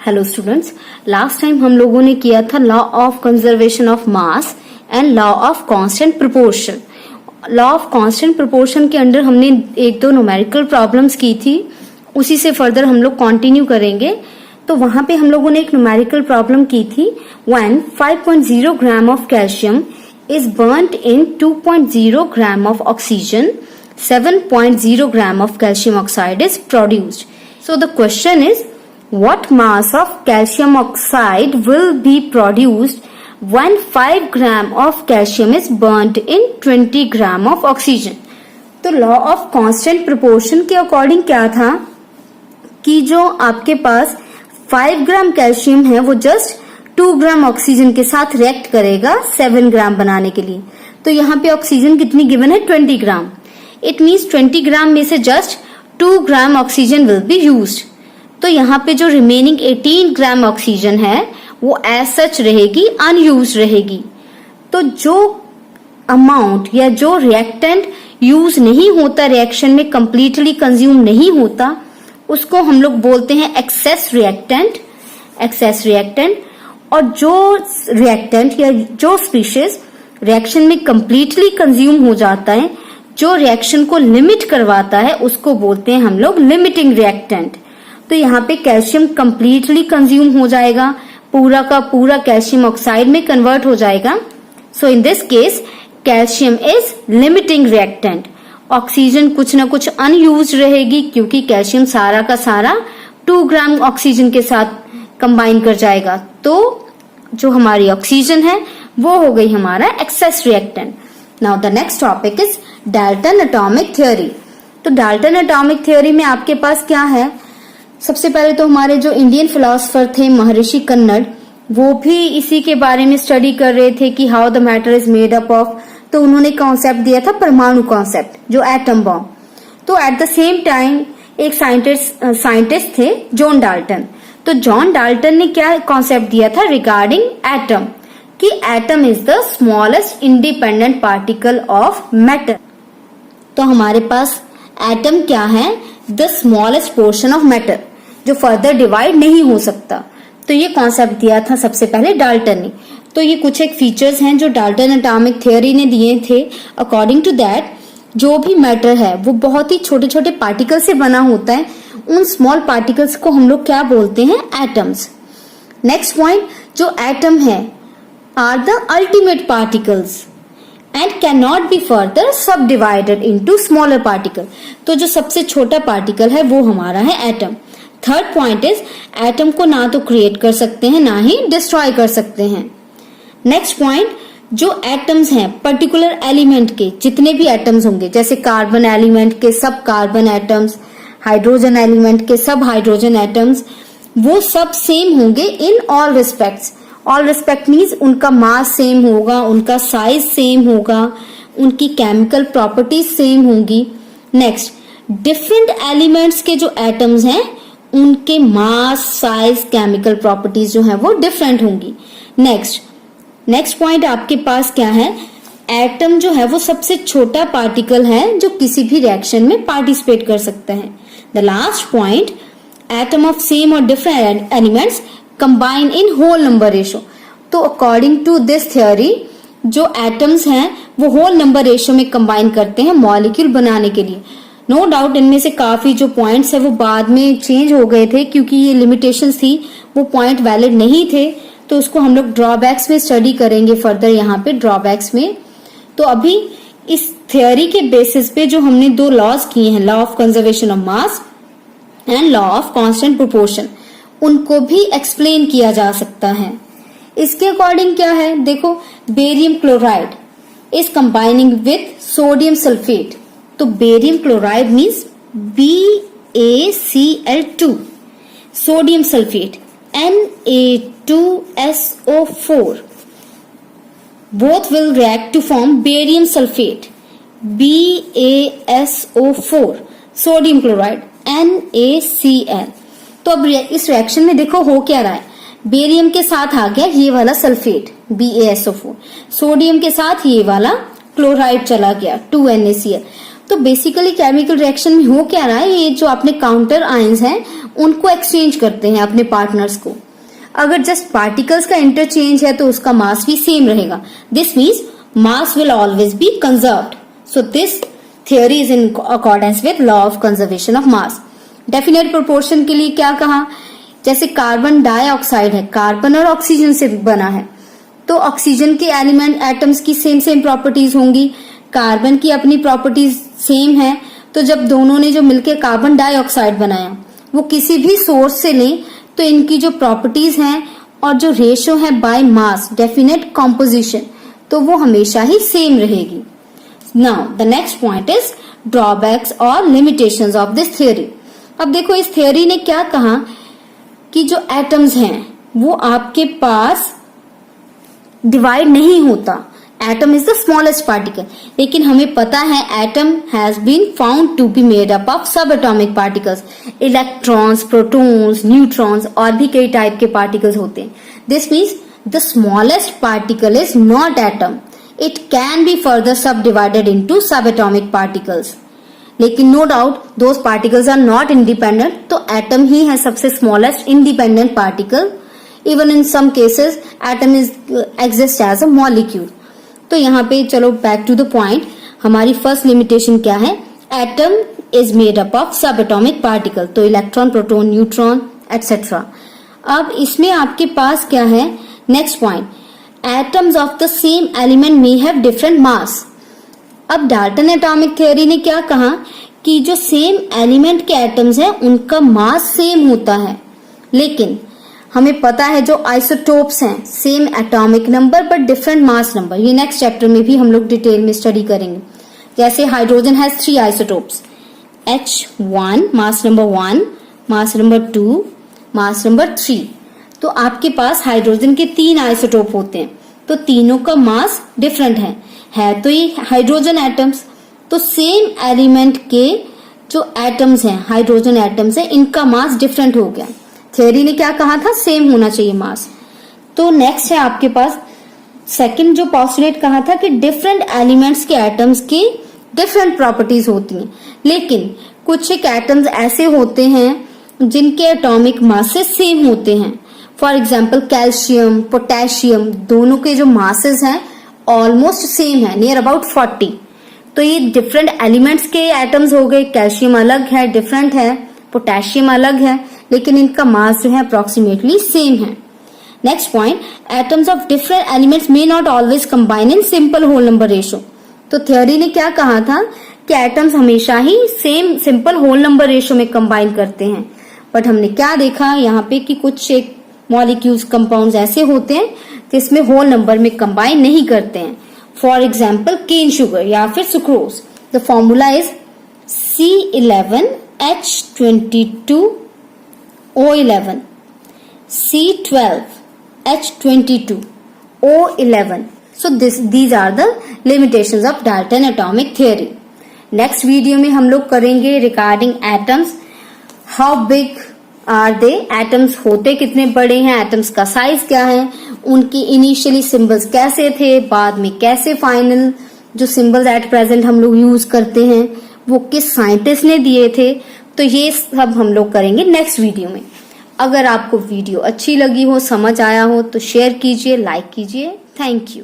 Hello students, last time हम लोगों ने किया था law of conservation of mass and law of constant proportion. Law of constant proportion के अंडर हमने एक दो न्यूमेरिकल प्रॉब्लम्स की थी, उसी से फर्दर हम लोग कंटिन्यू करेंगे। तो वहां पे हम लोगों ने एक न्यूमेरिकल प्रॉब्लम की थी, when 5.0 gram of calcium is burnt in 2.0 gram of oxygen, 7.0 gram of calcium oxide is produced. So the question is, what mass of calcium oxide will be produced when 5 gram of calcium is burnt in 20 gram of oxygen? तो law of constant proportion के according क्या था कि जो आपके पास 5 ग्राम calcium है वो just 2 gram oxygen के साथ रिएक्ट करेगा 7 ग्राम बनाने के लिए। तो यहाँ पे ऑक्सीजन कितनी गिवन है? 20 ग्राम। इट मीन्स 20 ग्राम में से just 2 gram oxygen will be used. तो यहाँ पे जो रिमेनिंग 18 ग्राम ऑक्सीजन है वो एज सच रहेगी, अनयूज्ड रहेगी। तो जो अमाउंट या जो रिएक्टेंट यूज नहीं होता, रिएक्शन में कंप्लीटली कंज्यूम नहीं होता, उसको हम लोग बोलते हैं एक्सेस रिएक्टेंट। Access reactant. और जो रिएक्टेंट या जो स्पीशीज रिएक्शन में कंप्लीटली कंज्यूम हो जाता है, जो रिएक्शन को लिमिट करवाता है, उसको बोलते हैं हम लोग लिमिटिंग रिएक्टेंट। तो यहाँ पे कैल्शियम कंप्लीटली कंज्यूम हो जाएगा, पूरा का पूरा कैल्शियम ऑक्साइड में कन्वर्ट हो जाएगा। So in this case calcium is limiting reactant. Oxygen कुछ ना कुछ अनयूज्ड रहेगी क्योंकि कैल्शियम सारा का सारा 2 ग्राम ऑक्सीजन के साथ कंबाइन कर जाएगा। तो जो हमारी ऑक्सीजन है वो हो गई हमारा excess reactant. Now the next topic is Dalton atomic theory. तो डाल्टन एटॉमिक थ्योरी में आपके पास क्या है? सबसे पहले तो हमारे जो इंडियन फिलोसोफर थे महर्षि कन्नड़, वो भी इसी के बारे में स्टडी कर रहे थे कि how the matter is made up of. तो उन्होंने कॉन्सेप्ट दिया था परमाणु कॉन्सेप्ट, जो एटम बॉम्ब। तो एट द सेम टाइम एक साइंटिस्ट थे जॉन डाल्टन। तो जॉन डाल्टन ने क्या कॉन्सेप्ट दिया था रिगार्डिंग एटम, कि atom is the smallest independent particle of matter. तो हमारे पास एटम क्या है? The smallest portion of matter, जो फर्दर डिवाइड नहीं हो सकता। तो ये कॉन्सेप्ट दिया था सबसे पहले डाल्टन ने। तो ये कुछ एक फीचर्स हैं जो डाल्टन एटॉमिक थ्योरी ने दिए थे। अकॉर्डिंग टू दैट, जो भी मैटर है वो बहुत ही छोटे छोटे पार्टिकल से बना होता है। उन स्मॉल पार्टिकल्स को हम लोग क्या बोलते हैं? एटम्स। नेक्स्ट पॉइंट, जो एटम है are the ultimate particles and can not be further subdivided into smaller particle. तो जो सबसे छोटा पार्टिकल है वो हमारा है atom. Third point is, atom को ना तो क्रिएट कर सकते हैं ना ही डिस्ट्रॉय कर सकते हैं। नेक्स्ट पॉइंट, जो एटम्स हैं पर्टिकुलर एलिमेंट के, जितने भी एटम्स होंगे, जैसे कार्बन एलिमेंट के सब कार्बन एटम्स, हाइड्रोजन एलिमेंट के सब हाइड्रोजन एटम्स, वो सब सेम होंगे in all respects. All respect means उनका मास सेम होगा, उनका साइज सेम होगा, उनकी केमिकल प्रॉपर्टीज सेम होंगी। नेक्स्ट, डिफरेंट एलिमेंट्स के जो एटम्स हैं उनके मास, साइज, केमिकल प्रॉपर्टीज जो है वो डिफरेंट होंगी। नेक्स्ट पॉइंट आपके पास क्या है? एटम जो है वो सबसे छोटा पार्टिकल है जो किसी भी रिएक्शन में पार्टिसिपेट कर सकता है। The last point, atom of same और different elements combine in whole number ratio. तो अकॉर्डिंग टू दिस थ्योरी, जो एटम्स हैं वो होल नंबर रेशो में कंबाइन करते हैं मॉलिक्यूल बनाने के लिए। नो डाउट इनमें से काफी जो पॉइंट्स है वो बाद में चेंज हो गए थे क्योंकि ये लिमिटेशंस थी, वो पॉइंट वैलिड नहीं थे। तो उसको हम लोग ड्रॉबैक्स में स्टडी करेंगे फर्दर, यहाँ पे ड्रॉबैक्स में। तो अभी इस थ्योरी के बेसिस पे जो हमने दो लॉज किए हैं, law of conservation of mass and law of constant proportion, उनको भी एक्सप्लेन किया जा सकता है। इसके अकॉर्डिंग क्या है? देखो, barium chloride is combining with sodium sulphate. तो barium chloride means BaCl2, sodium sulphate Na2SO4, both will react to form barium sulfate BaSO4, sodium chloride NaCl। तो अब इस रिएक्शन में देखो हो क्या रहा है, बेरियम के साथ आ गया ये वाला सल्फेट BaSO4, सोडियम के साथ ये वाला क्लोराइड चला गया 2NaCl। तो बेसिकली केमिकल रिएक्शन में हो क्या रहा है, ये जो आपने काउंटर आयंस हैं उनको एक्सचेंज करते हैं अपने पार्टनर्स को। अगर जस्ट पार्टिकल्स का इंटरचेंज है तो उसका मास भी सेम रहेगा। This means mass will always be conserved. So this theory is in accordance with law of conservation of mass. Definite proportion के लिए क्या कहा, जैसे कार्बन डाइऑक्साइड है, कार्बन और ऑक्सीजन से बना है, तो ऑक्सीजन के एलिमेंट एटम्स की सेम सेम प्रॉपर्टीज होंगी, कार्बन की अपनी प्रॉपर्टीज सेम है। तो जब दोनों ने जो मिलकर कार्बन डाइऑक्साइड बनाया, वो किसी भी सोर्स से लें तो इनकी जो प्रॉपर्टीज हैं और जो रेशियो है बाय मास, डेफिनेट कॉम्पोजिशन, तो वो हमेशा ही सेम रहेगी। Now the next point is drawbacks और लिमिटेशंस ऑफ दिस थ्योरी। अब देखो इस थ्योरी ने क्या कहा कि जो एटम्स हैं वो आपके पास डिवाइड नहीं होता। Atom is the smallest particle, लेकिन हमें पता है atom has been found to be made up of subatomic particles, electrons, protons, neutrons और भी कई टाइप के पार्टिकल्स होते हैं। This means the smallest particle is not atom, it can be further subdivided into subatomic particles. लेकिन no doubt those particles are not independent, तो atom ही है सबसे smallest independent particle. Even in some cases atom is exist as a molecule. तो यहाँ पे चलो back to the point, हमारी फर्स्ट लिमिटेशन क्या है, atom is made up of subatomic particle, तो इलेक्ट्रॉन, प्रोटॉन, न्यूट्रॉन एटसेट्रा। अब इसमें आपके पास क्या है, next point, atoms of the same element may have different mass. अब डाल्टन एटॉमिक थ्योरी ने क्या कहा कि जो सेम एलिमेंट के एटम्स हैं उनका मास सेम होता है, लेकिन हमें पता है जो आइसोटोप्स हैं same atomic number but different mass number. ये नेक्स्ट चैप्टर में भी हम लोग डिटेल में स्टडी करेंगे। जैसे hydrogen has 3 isotopes, H1 mass number 1, mass number 2, mass number 3। तो आपके पास हाइड्रोजन के 3 आइसोटोप होते हैं, तो तीनों का मास डिफरेंट है तो ये हाइड्रोजन एटम्स। तो सेम एलिमेंट के जो एटम्स हैं, हाइड्रोजन एटम्स हैं, इनका मास डिफरेंट हो गया। थ्योरी ने क्या कहा था, सेम होना चाहिए मास। तो नेक्स्ट है आपके पास सेकंड जो पोस्टुलेट कहा था कि डिफरेंट एलिमेंट्स के एटम्स की डिफरेंट प्रॉपर्टीज होती हैं, लेकिन कुछ एक एटम्स ऐसे होते हैं जिनके एटॉमिक मासेस सेम होते हैं। फॉर एग्जाम्पल कैल्शियम, पोटेशियम, दोनों के जो मासेस हैं ऑलमोस्ट सेम है, नियर अबाउट 40। तो ये डिफरेंट एलिमेंट्स के एटम्स हो गए, कैल्शियम अलग है, डिफरेंट है, पोटेशियम अलग है, लेकिन इनका मास जो है अप्रोक्सीमेटली सेम है। Next point, atoms of different elements may not always combine in simple whole number ratio. तो थ्योरी ने क्या कहा था कि एटम्स हमेशा ही same simple whole number ratio में कंबाइन करते हैं, बट हमने क्या देखा यहाँ पे कि कुछ एक मॉलिक्यूल्स, कंपाउंड्स ऐसे होते हैं जिसमें होल नंबर में कंबाइन नहीं करते हैं। फॉर एग्जाम्पल केन शुगर या फिर sucrose, the formula is C11H22O11, C12H22O11. So these are the limitations of Dalton atomic theory. Next video में हम लोग करेंगे regarding atoms, how big are they, atoms होते कितने बड़े हैं, एटम्स का साइज क्या है, उनकी इनिशियली सिंबल्स कैसे थे, बाद में कैसे फाइनल जो सिंबल्स एट प्रेजेंट हम लोग यूज करते हैं वो किस साइंटिस्ट ने दिए थे। तो ये सब हम लोग करेंगे नेक्स्ट वीडियो में। अगर आपको वीडियो अच्छी लगी हो, समझ आया हो तो शेयर कीजिए, लाइक कीजिए। Thank you.